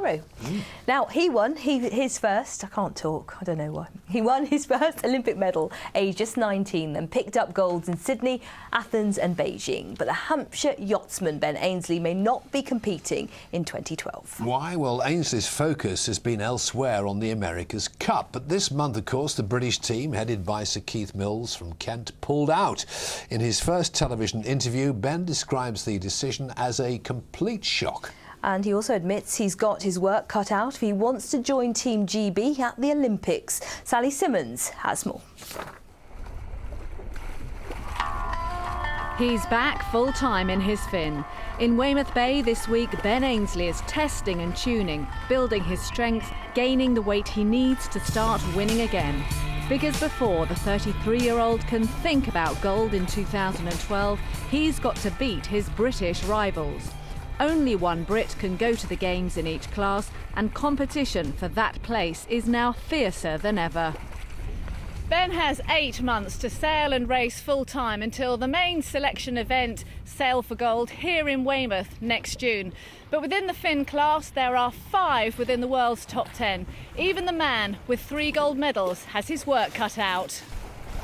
tomorrow. Now, he won his first, I can't talk, I don't know why. He won his first Olympic medal, aged just 19, and picked up golds in Sydney, Athens and Beijing. But the Hampshire yachtsman Ben Ainslie may not be competing in 2012. Why? Well, Ainslie's focus has been elsewhere on the America's Cup. But this month, of course, the British team, headed by Sir Keith Mills from Kent, pulled out. In his first television interview, Ben describes the decision as a complete shock. And he also admits he's got his work cut out if he wants to join Team GB at the Olympics. Sally Simmons has more. He's back full-time in his fin. In Weymouth Bay this week, Ben Ainslie is testing and tuning, building his strength, gaining the weight he needs to start winning again. Because before the 33-year-old can think about gold in 2012, he's got to beat his British rivals. Only one Brit can go to the Games in each class, and competition for that place is now fiercer than ever. Ben has 8 months to sail and race full-time until the main selection event, Sail for Gold, here in Weymouth next June. But within the Finn class, there are 5 within the world's top 10. Even the man with 3 gold medals has his work cut out.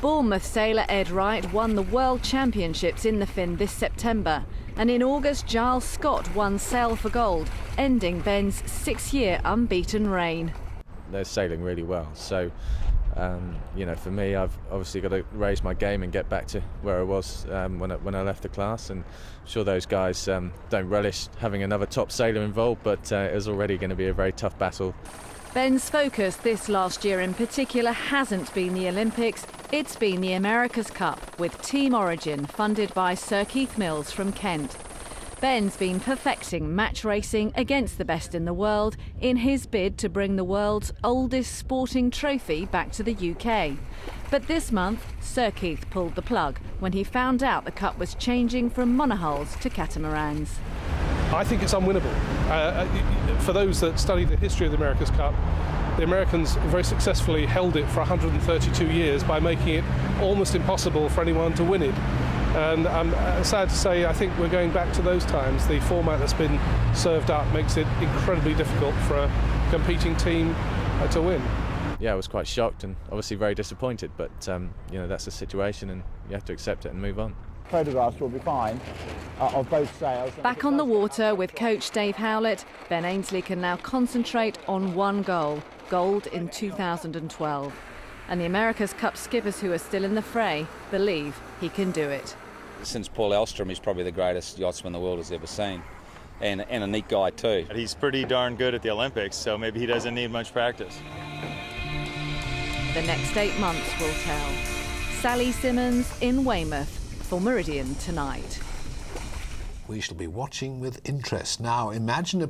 Bournemouth sailor Ed Wright won the World Championships in the Finn this September. And in August, Giles Scott won Sail for Gold, ending Ben's 6-year unbeaten reign. They're sailing really well, so you know, for me, I've obviously got to raise my game and get back to where I was when I left the class. And I'm sure those guys don't relish having another top sailor involved, but it's already going to be a very tough battle. Ben's focus this last year in particular hasn't been the Olympics, it's been the America's Cup with Team Origin, funded by Sir Keith Mills from Kent. Ben's been perfecting match racing against the best in the world in his bid to bring the world's oldest sporting trophy back to the UK. But this month, Sir Keith pulled the plug when he found out the Cup was changing from monohulls to catamarans. I think it's unwinnable. For those that study the history of the America's Cup, the Americans very successfully held it for 132 years by making it almost impossible for anyone to win it. And I'm sad to say, I think we're going back to those times. The format that's been served up makes it incredibly difficult for a competing team to win. Yeah, I was quite shocked and obviously very disappointed, but you know, that's the situation and you have to accept it and move on. Photographs will be fine of both sails. Back on the water with coach Dave Howlett, Ben Ainslie can now concentrate on one goal, gold in 2012. And the America's Cup skippers who are still in the fray believe he can do it. Since Paul Elstrom, he's probably the greatest yachtsman the world has ever seen, and a neat guy too. He's pretty darn good at the Olympics, so maybe he doesn't need much practice. The next 8 months will tell. Sally Simmons in Weymouth for Meridian Tonight. We shall be watching with interest. Now, imagine a